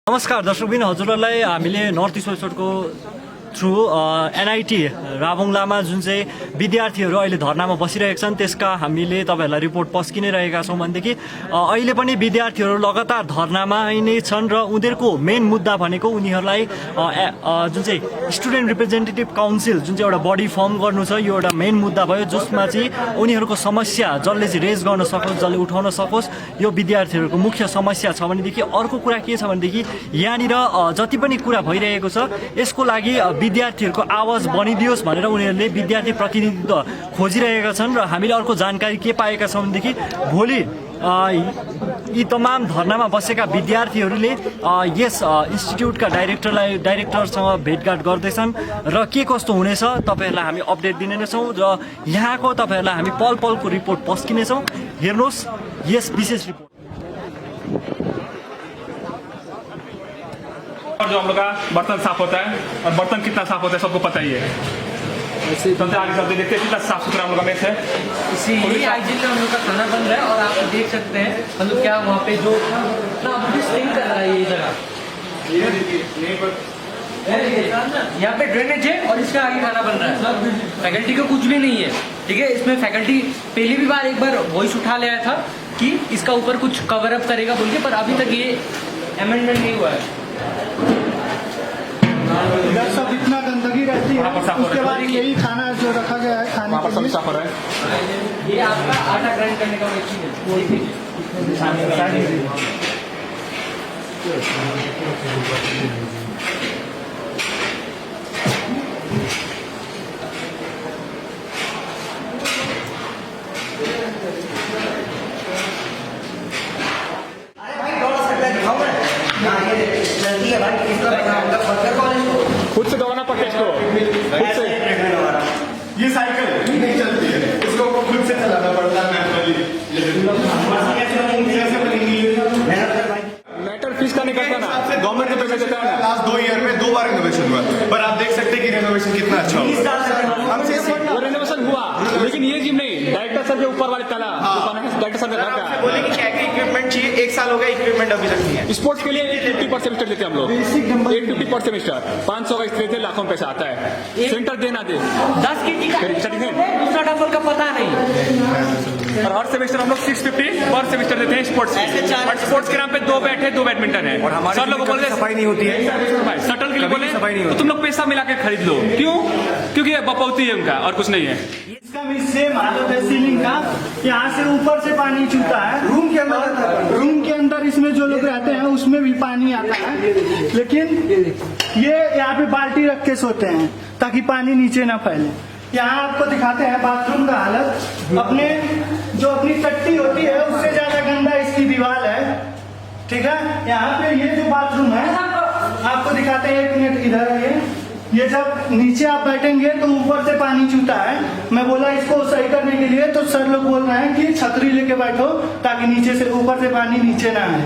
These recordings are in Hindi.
नमस्कार दर्शकबिन, हजुरहरूलाई हामीले नर्थ इस्ट वेस्टको थ्रु एनआईटी राबुङलामा जुन चाहिँ विद्यार्थीहरू अहिले धर्नामा बसिरहेका छन् त्यसका हामीले तपाईँहरूलाई रिपोर्ट पस्कि नै रहेका छौँ। भनेदेखि अहिले पनि विद्यार्थीहरू लगातार धर्नामा नै छन् र उनीहरूको मेन मुद्दा भनेको उनीहरूलाई जुन चाहिँ स्टुडेन्ट रिप्रेजेन्टेटिभ काउन्सिल जुन चाहिँ एउटा बडी फर्म गर्नु छ, यो एउटा मेन मुद्दा भयो जसमा चाहिँ उनीहरूको समस्या जसले चाहिँ रेज गर्न सकोस्, जसले उठाउन सकोस्, यो विद्यार्थीहरूको मुख्य समस्या छ। भनेदेखि अर्को कुरा के छ भनेदेखि यहाँनिर जति पनि कुरा भइरहेको छ यसको लागि विद्यार्थीहरूको आवाज बनिदियोस् भनेर उनीहरूले विद्यार्थी प्रतिनिधित्व खोजिरहेका छन्। र हामीले अर्को जानकारी के पाएका छौँ भनेदेखि भोलि यी तमाम धर्नामा बसेका विद्यार्थीहरूले यस इन्स्टिट्युटका डाइरेक्टरसँग भेटघाट गर्दैछन् र के कस्तो हुनेछ तपाईँहरूलाई हामी अपडेट दिने नै छौँ र यहाँको तपाईँहरूलाई हामी पल पलको रिपोर्ट पस्किनेछौँ। हेर्नुहोस् यस विशेष रिपोर्ट। और जो हम लोग का बर्तन साफ होता है और बर्तन कितना साफ होता है सबको पता ही है। तो आगे चलते देखते हैं कितना साफ सुथरा हम लोग का मेस है। इसीलिए आईजी का हम लोग का खाना बन रहा है और आप देख सकते हैं मतलब क्या वहाँ पे जो स्टिंग कर रहा है ये जगह। यहाँ पे ड्रेनेज है और इसका आगे खाना बन रहा है। फैकल्टी का कुछ भी नहीं है, ठीक है। इसमें फैकल्टी पहली भी बार एक बार वॉइस उठा लिया था कि इसका ऊपर कुछ कवर अप करेगा बोल के, पर अभी तक ये अमेंडमेंट नहीं हुआ है। इधर सब इतना गंदगी रहती है, उसके बाद यही खाना जो रखा गया है खाने के लिए साफ हो रहा है। ये आपका आटा ग्राइंड करने का मशीन है। खुद से दौड़ना पड़ता है इसको, खुद से। ये साइकिल नहीं चलती है, इसको खुद से चलाना पड़ता है मैनुअली। मैटर फीस का नहीं करता ना, गवर्नमेंट के पैसे देता है। लास्ट 2 ईयर में 2 बार रेनोवेशन हुआ, पर आप देख सकते हैं कि रेनोवेशन कितना अच्छा हुआ। वो रेनोवेशन हुआ लेकिन ये जिम नहीं, डायरेक्टर सर के ऊपर वाले ताला डायरेक्टर सर का घर का बोले कि क्या इक्विपमेंट चाहिए, 1 साल हो गया इक्विपमेंट अभी तक नहीं है। स्पोर्ट्स के लिए 850 पर सेमेस्टर देते हैं हम लोग, 850 पर सेमेस्टर, 500 का स्ट्रेट है, लाखों में पैसा आता है। सेंटर देना दे 10 केजी का दूसरा डबल का पता नहीं। और हर सेमेस्टर हम लोग 650 पर सेमेस्टर देते हैं स्पोर्ट्स और स्पोर्ट्स के नाम पे 2 बैट है 2 बैडमिंटन है। और सर लोग बोलते सफाई नहीं होती है, शटल के लिए बोले सफाई नहीं तो तुम लोग पैसा मिला के खरीद लो। क्यों? क्योंकि ये बपौती है उनका और कुछ नहीं है। इसका भी सेम हालत है सीलिंग का, यहाँ से ऊपर से पानी चूता है रूम के अंदर इसमें जो लोग रहते हैं उसमें भी पानी आता है, लेकिन ये यहाँ पे बाल्टी रख के सोते हैं ताकि पानी नीचे ना फैले। यहाँ आपको दिखाते हैं बाथरूम का हालत। अपनी टट्टी होती है उससे ज्यादा गंदा इसकी दीवार है, ठीक है। यहाँ पे ये जो बाथरूम है आपको दिखाते हैं, 1 मिनट इधर। ये जब नीचे आप बैठेंगे तो ऊपर से पानी चूता है। मैं बोला इसको सही करने के लिए, तो सर लोग बोल रहे हैं कि छतरी लेके बैठो ताकि नीचे से ऊपर से पानी नीचे ना आए।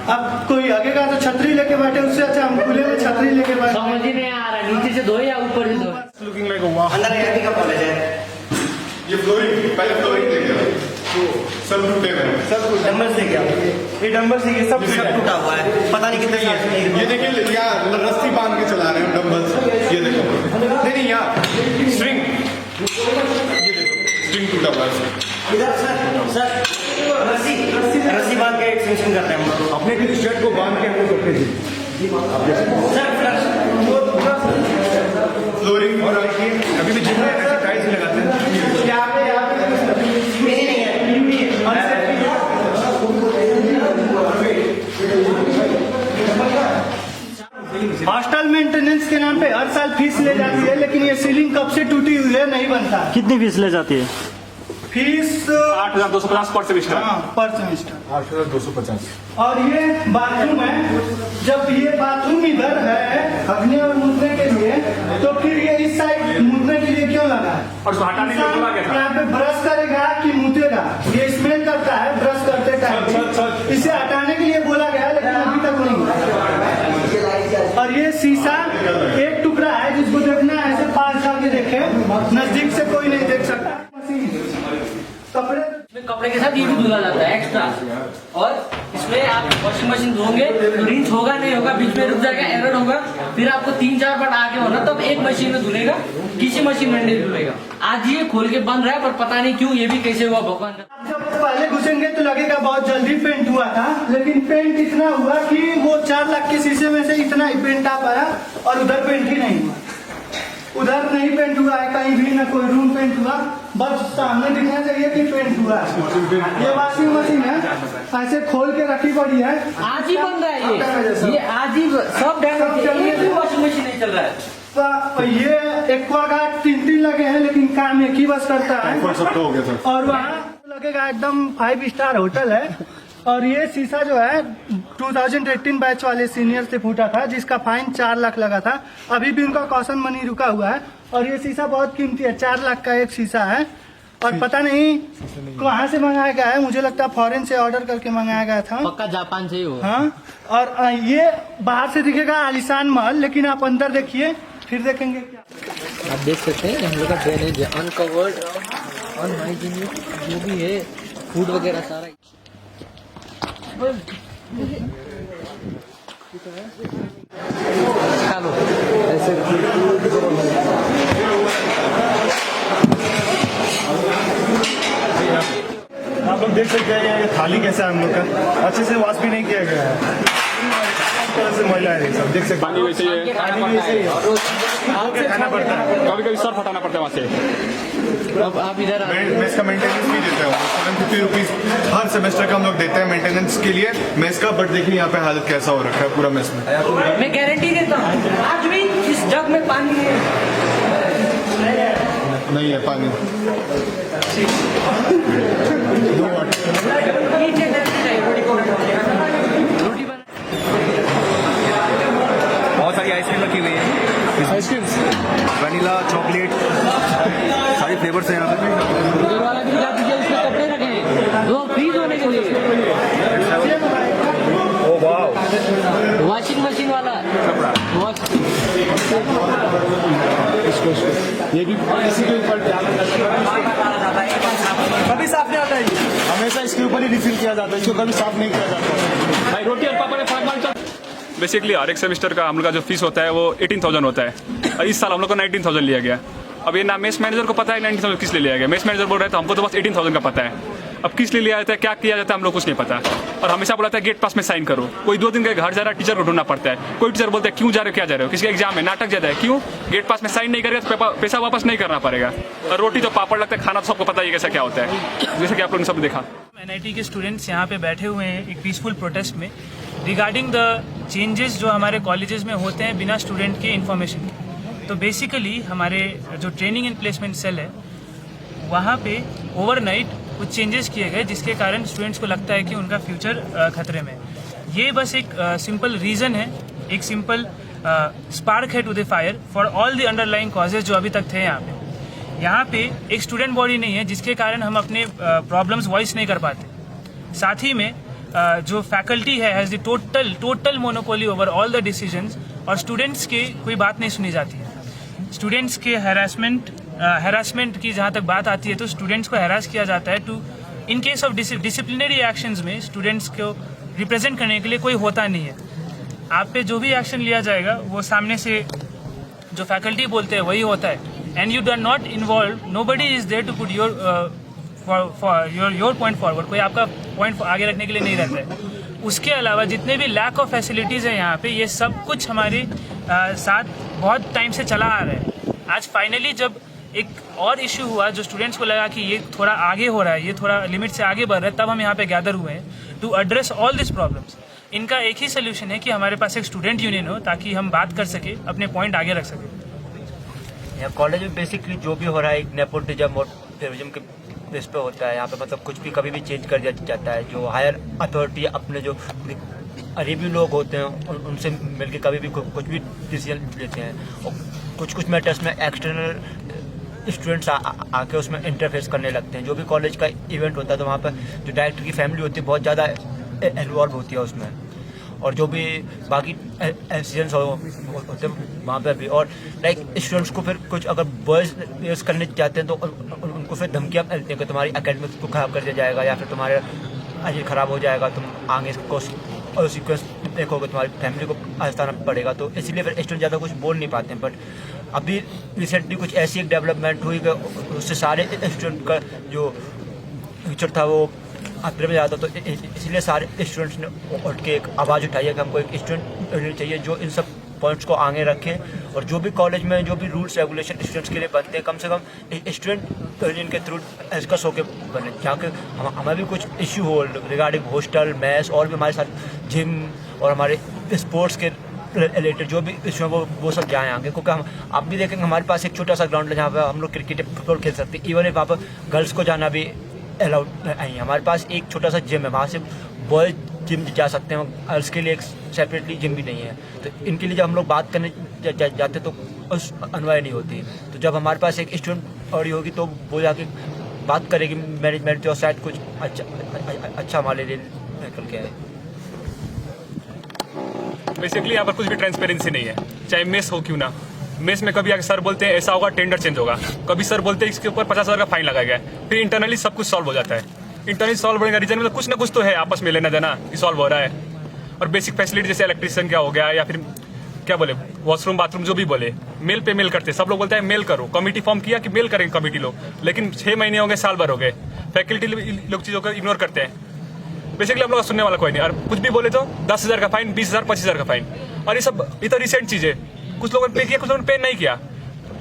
अब कोई आगे का तो छतरी लेके बैठे, उससे अच्छा हम खुले में छतरी लेके बैठे। समझ ही नहीं आ रहा नीचे से धो या ऊपर से धो। लुकिंग लाइक अ वाह। अंदर एआईटी का कॉलेज है। ये फ्लोरिंग पहले फ्लोरिंग लेके सब टूटे हुए, सब डंबल से क्या, ये डंबल से ये सब टूटा हुआ है, पता नहीं कितने। ये देखिए यार रस्सी बांध के चला रहे हैं डंबल से, ये देखो। नहीं यार स्ट्रिंग, ये देखो स्ट्रिंग टूटा हुआ है। इधर सर रस्सी बांध के एक्सटेंशन करते हैं हम लोग। अपने शर्ट को बांध के हम लोग करते हैं फ्लोरिंग। और अभी भी जिम में टाइल्स लगाते हैं। यहाँ पे हॉस्टल मेंटेनेंस के नाम पे हर साल फीस ले जाती है, लेकिन ये सीलिंग कब से टूटी हुई है नहीं बनता। कितनी फीस ले जाती है? फीस 8,250 पर सेमेस्टर। पर सेमेस्टर 8,250। और ये बाथरूम है। जब ये बाथरूम इधर है हगने और मुदने के लिए, तो फिर ये इस साइड मुदने के लिए क्यों लगा है? और उसको हटाने के लिए बोला गया था। यहाँ पे ब्रश करेगा कि मुतेगा, ये स्मेल करता है ब्रश करते टाइम। इसे हटाने के लिए बोला गया, लेकिन अभी तक नहीं हुआ। और ये शीशा एक टुकड़ा है जिसको देखना है ऐसे पास जाके देखे, नजदीक से कोई नहीं देख सकता। कपड़े कपड़े के साथ ये भी धुला जाता है एक्स्ट्रा, और इसको इसमें आप वॉशिंग मशीन धोंगे तो रिंच होगा नहीं होगा, बीच में रुक जाएगा, एरर होगा, फिर आपको 3-4 बार आगे होना, तब एक मशीन में धुलेगा, किसी मशीन में नहीं धुलेगा। आज ये खोल के बन रहा है, पर पता नहीं क्यों ये भी कैसे हुआ भगवान। जब पहले घुसेंगे तो लगेगा बहुत जल्दी पेंट हुआ था, लेकिन पेंट इतना हुआ कि वो 4 लाख के शीशे में से इतना ही पेंट आ पाया और उधर पेंट ही नहीं हुआ। उधर नहीं पेंट हुआ है कहीं भी, ना कोई रूम पेंट हुआ, बस सामने दिखना चाहिए कि पेंट हुआ है। ये वॉशिंग मशीन है, ऐसे खोल के रखी पड़ी है, आज ही बन रहा है ये आज ही सब डैमेज है, एक भी वॉशिंग मशीन नहीं चल रहा है। ये एक्वागार्ड 3 लगे हैं, लेकिन काम एक ही बस करता है। और वहाँ लगेगा एकदम 5 स्टार होटल है। और ये शीशा जो है 2018 बैच वाले सीनियर से फूटा था, जिसका फाइन 4 लाख लगा था। अभी भी उनका कॉशन मनी रुका हुआ है। और ये शीशा बहुत कीमती है, 4 लाख का एक शीशा है। और पता नहीं कहाँ से मंगाया गया है, मुझे लगता है फॉरेन से ऑर्डर करके मंगाया गया था, पक्का जापान से ही हो। हाँ। और ये बाहर से दिखेगा आलिशान महल, लेकिन आप अंदर देखिए फिर देखेंगे क्या। आप देख सकते हैं हम लोग का ड्रेनेज है, अनकवर्ड, अनहाइजीनिक, जो भी है फूड वगैरह सारा। चलो ऐसे आप लोग देख सकते हैं ये थाली कैसा है हम लोग का, अच्छे से वॉश भी नहीं किया गया है, इस तरह से मैला है सब देख सकते हैं। पानी वैसे ही है, पानी भी वैसे ही है, खाना पड़ता है, कभी कभी सर फटाना पड़ता है वहाँ से। अब आप इधर मेस का मेंटेनेंस भी देते हैं, 750 रुपीज हर सेमेस्टर का हम लोग देते हैं मेंटेनेंस के लिए मेस का। बट देखिए यहाँ पे हालत कैसा हो रखा है पूरा मेस में। मैं गारंटी देता हूँ आज भी इस जग में पानी है, नहीं है पानी, नीचे रोटी बना। बहुत सारी आइसक्रीम रखी हुई है, आइसक्रीम वनीला, चॉकलेट, सारी फ्लेवर्स हैं यहाँ पे। उधर वाला भी दिखा दीजिए, इसमें कपड़े रखे हैं वो फ्रीज होने के लिए। ओ वाह, वॉशिंग मशीन वाला ये भी इसी के ऊपर कभी साफ नहीं आता है, हमेशा इसके ऊपर ही रिफिल किया जाता है, इसको कभी साफ नहीं किया जाता। भाई रोटी और पापड़ ने 5 मान। बेसिकली हर एक सेमेस्टर का हम लोग का जो फीस होता है वो 18,000 होता है, और इस साल हम लोग को 19,000 लिया गया। अब ये ना मेस मैनेजर को पता है 19,000 किस लिए लिया गया। मेस मैनेजर बोल रहे थे हमको तो बस 18,000 का पता है, अब किस लिए लिया जाता है, क्या किया जाता है, हम लोग कुछ नहीं पता। और हमेशा बोला था गेट पास में साइन करो, कोई 2 दिन के घर जा रहा है, टीचर को ढूंढना पड़ता है। कोई टीचर बोलता है क्यों जा रहे हो, क्या जा रहे हो, किसी का एग्जाम है, नाटक ज्यादा है, क्यों गेट पास में साइन नहीं करेगा तो पैसा वापस नहीं करना पड़ेगा। और रोटी तो पापड़ लगता है, खाना तो सबको पता ही कैसा क्या होता है, जैसे कि आप लोगों ने सब देखा। NIT के स्टूडेंट्स यहाँ पे बैठे हुए हैं एक पीसफुल प्रोटेस्ट में रिगार्डिंग द चेंजेस जो हमारे कॉलेजेस में होते हैं बिना स्टूडेंट के इन्फॉर्मेशन के। तो बेसिकली हमारे जो ट्रेनिंग एंड प्लेसमेंट सेल है वहाँ पे ओवरनाइट कुछ चेंजेस किए गए, जिसके कारण स्टूडेंट्स को लगता है कि उनका फ्यूचर खतरे में है। ये बस एक सिंपल रीज़न है, एक सिंपल स्पार्क है to the fire for all the underlying causes जो अभी तक थे यहाँ पे। यहाँ पे एक स्टूडेंट बॉडी नहीं है जिसके कारण हम अपने प्रॉब्लम्स वॉइस नहीं कर पाते। साथ ही में जो फैकल्टी है has the total monopoly over all the decisions, और स्टूडेंट्स की कोई बात नहीं सुनी जाती है। स्टूडेंट्स के हैरासमेंट की जहाँ तक बात आती है तो स्टूडेंट्स को हैरास किया जाता है to in case of disciplinary actions में स्टूडेंट्स को रिप्रेजेंट करने के लिए कोई होता नहीं है। आप पे जो भी एक्शन लिया जाएगा वो सामने से जो फैकल्टी बोलते हैं वही होता है, and you are not involve, nobody is there to put your point forward, कोई आपका पॉइंट आगे रखने के लिए नहीं रहता है। उसके अलावा जितने भी लैक ऑफ फैसिलिटीज़ है यहाँ पे, ये सब कुछ हमारे साथ बहुत टाइम से चला आ रहा है। आज फाइनली जब एक और इशू हुआ जो स्टूडेंट्स को लगा कि ये थोड़ा आगे हो रहा है, ये थोड़ा लिमिट से आगे बढ़ रहा है, तब हम यहाँ पे गैदर हुए हैं to address all this problems. इनका एक ही सोल्यूशन है कि हमारे पास एक स्टूडेंट यूनियन हो ताकि हम बात कर सके, अपने पॉइंट आगे रख सके। यहाँ कॉलेज में बेसिकली जो भी हो रहा है नेपोटिज्म और फेवरिज्म के बेस पे होता है। यहाँ पे मतलब कुछ भी कभी भी चेंज कर दिया जाता है। जो हायर अथॉरिटी अपने जो अरबी लोग होते हैं उनसे मिलके कभी भी कुछ भी डिसीजन लेते हैं, और कुछ मैटर्स में एक्सटर्नल स्टूडेंट्स आके उसमें इंटरफेस करने लगते हैं। जो भी कॉलेज का इवेंट होता है तो वहाँ पर जो डायरेक्टर की फैमिली होती है बहुत ज़्यादा इन्वॉल्व होती है उसमें, और जो भी बाकी डिसीजंस होते हैं वहाँ पर भी। और लाइक स्टूडेंट्स को फिर कुछ अगर बॉयज़ करने चाहते हैं तो उनको फिर धमकियाँ मिलती हैं कि तुम्हारी एकेडमिक्स को ख़राब कर दिया जाएगा, या फिर तुम्हारे अजीब खराब हो जाएगा, तुम आगे और सीक्वेंस देखोगे, तुम्हारी फैमिली को आस्ताना पड़ेगा। तो इसलिए फिर स्टूडेंट ज़्यादा कुछ बोल नहीं पाते हैं। बट अभी रिसेंटली कुछ ऐसी एक डेवलपमेंट हुई कि उससे सारे स्टूडेंट का जो फ्यूचर था वो खतरे में ज़्यादा। तो इसलिए सारे स्टूडेंट्स ने उठ के एक आवाज़ उठाई है कि हमको एक स्टूडेंट चाहिए जो इन सब पॉइंट्स को आगे रखे, और जो भी कॉलेज में जो भी रूल्स रेगुलेशन स्टूडेंट्स के लिए बनते हैं, कम से कम स्टूडेंट यूनियन के थ्रू डिस्कस होकर बने, जहाँ के हमें भी कुछ इश्यू हो रिगार्डिंग हॉस्टल, मैस और भी हमारे साथ जिम और हमारे स्पोर्ट्स के रिलेटेड जो भी इशू है वो सब जाएँ आगे। क्योंकि हम आप भी देखेंगे हमारे पास एक छोटा सा ग्राउंड है जहाँ पर हम लोग क्रिकेट फुटबॉल खेल सकते हैं। इवन वहाँ पर गर्ल्स को जाना भी अलाउड नहीं है। हमारे पास एक छोटा सा जिम है, वहाँ से बॉयज जिम जा सकते हैं, गर्ल्स के लिए एक सेपरेटली जिम भी नहीं है। तो इनके लिए जब हम लोग बात करने जाते तो उस अनवाय नहीं होती। तो जब हमारे पास एक स्टूडेंट और होगी तो वो जाके बात करेगी मैनेजमेंट जो शायद कुछ अच्छा हमारे लिए निकल के आए। बेसिकली यहाँ पर कुछ भी ट्रांसपेरेंसी नहीं है, चाहे मेस हो क्यों ना। मेस में कभी आगे सर बोलते हैं ऐसा होगा, टेंडर चेंज होगा, कभी सर बोलते हैं इसके ऊपर 50,000 का फाइन लगाया गया है, फिर इंटरनली सब कुछ सॉल्व हो जाता है। इंटरनली सॉल्व होने का रीजन मतलब कुछ ना कुछ तो है, आपस में लेना देना कि सॉल्व हो रहा है। और बेसिक फैसिलिटी जैसे इलेक्ट्रिशियन क्या हो गया या फिर क्या बोले वॉशरूम बाथरूम जो भी बोले, मेल पे मेल करते, सब लोग बोलते हैं मेल करो, कमेटी फॉर्म किया कि मेल करेंगे कमेटी लोग, लेकिन 6 महीने हो गए, साल भर हो गए, फैकल्टी लोग चीज़ों को इग्नोर करते हैं। बेसिकली हम लोग सुनने वाला कोई नहीं, और कुछ भी बोले तो 10,000 का फाइन, 20,000, 25,000 का फाइन। और ये तो रिसेंट चीज़ है, कुछ लोगों ने पे किया, कुछ लोगों ने पे नहीं किया।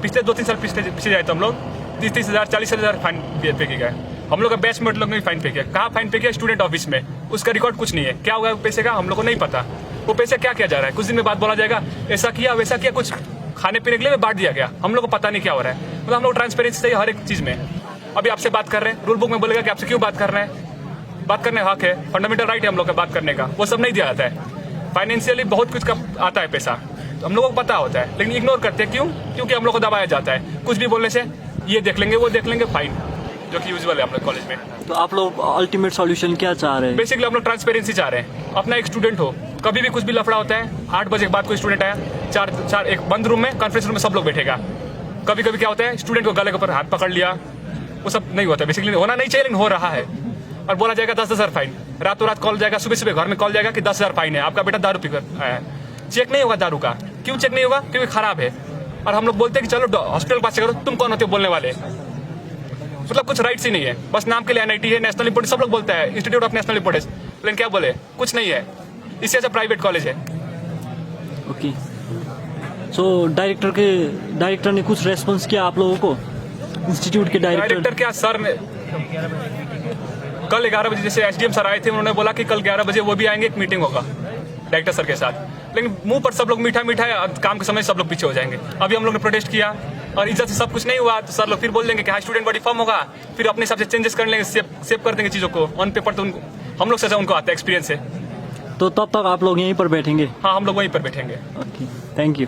पिछले 2-3 साल पीछे जाए तो हम लोग 30,000, 40,000 फाइन पे किया है। हम लोग का बैचमेट लोग ने फाइन पे किया। कहाँ फाइन पे किया? स्टूडेंट ऑफिस में, उसका रिकॉर्ड कुछ नहीं है। क्या होगा पैसे का हम लोग को नहीं पता, वो पैसे क्या किया जा रहा है। कुछ दिन में बात बोला जाएगा ऐसा किया वैसा किया, कुछ खाने पीने के लिए बांट दिया गया, हम लोग को पता नहीं क्या हो रहा है। मतलब हम लोग ट्रांसपेरेंसी चाहिए हर एक चीज़ में। अभी आपसे बात कर रहे हैं, रूल बुक में बोलेगा कि आपसे क्यों बात कर रहे हैं, बात करने हक है, फंडामेंटल राइट है हम लोग का बात करने का, वो सब नहीं दिया जाता है। फाइनेंशियली बहुत कुछ का आता है पैसा, तो हम लोगों को पता होता है, लेकिन इग्नोर करते हैं। क्यों? क्योंकि हम लोग को दबाया जाता है, कुछ भी बोलने से ये देख लेंगे वो देख लेंगे, फाइन, जो कि यूजुअल है हम लोग कॉलेज में। तो आप लोग अल्टीमेट सॉल्यूशन क्या चाह रहे हैं? बेसिकली हम लोग ट्रांसपेरेंसी चाह रहे हैं। अपना एक स्टूडेंट हो, कभी भी कुछ भी लफड़ा होता है, 8 बजे के बाद कोई स्टूडेंट आया, चार एक बंद रूम में, कॉन्फ्रेंस रूम में सब लोग बैठेगा। कभी कभी क्या होता है, स्टूडेंट को गले के ऊपर हाथ पकड़ लिया, वो सब नहीं होता। बेसिकली होना नहीं चाहिए, लेकिन हो रहा है। और बोला जाएगा 10,000 फाइन, रातों रात कॉल जाएगा, सुबह घर में कॉल जाएगा कि 10,000 फाइन है, आपका बेटा दारू पीकर आया है। चेक नहीं होगा दारू का। क्यों चेक नहीं होगा? क्योंकि खराब है। और हम लोग बोलते हैं कि चलो हॉस्पिटल पास करो, तुम कौन होते हो बोलने वाले? मतलब कुछ राइट्स ही नहीं है, बस नाम के लिए NIT है, नेशनल इंपोर्टेंस सब लोग बोलता है, इंस्टीट्यूट ऑफ नेशनल इंपोर्टेंस, लेकिन क्या बोले, कुछ नहीं है। इससे अच्छा प्राइवेट कॉलेज है। ओके, सो डायरेक्टर ने कुछ रेस्पॉन्स किया आप लोगों को? इंस्टीट्यूट के डायरेक्टर क्या, सर ने कल 11 बजे जैसे SDM सर आए थे, उन्होंने बोला कि कल 11 बजे वो भी आएंगे, एक मीटिंग होगा डायरेक्टर सर के साथ। लेकिन मुंह पर सब लोग मीठा है, काम के समय सब लोग पीछे हो जाएंगे। अभी हम लोग ने प्रोटेस्ट किया और इज्जत से सब कुछ नहीं हुआ, तो सर लोग फिर बोल देंगे कि हाँ स्टूडेंट बॉडी फॉर्म होगा, फिर अपने हिसाब से चेंजेस कर लेंगे, सेव कर देंगे चीज़ों को ऑन पेपर। तो उनको हम लोग से उनको आता है एक्सपीरियंस है। तो तब तक आप लोग यहीं पर बैठेंगे? हाँ, हम लोग वहीं पर बैठेंगे। Okay, thank you.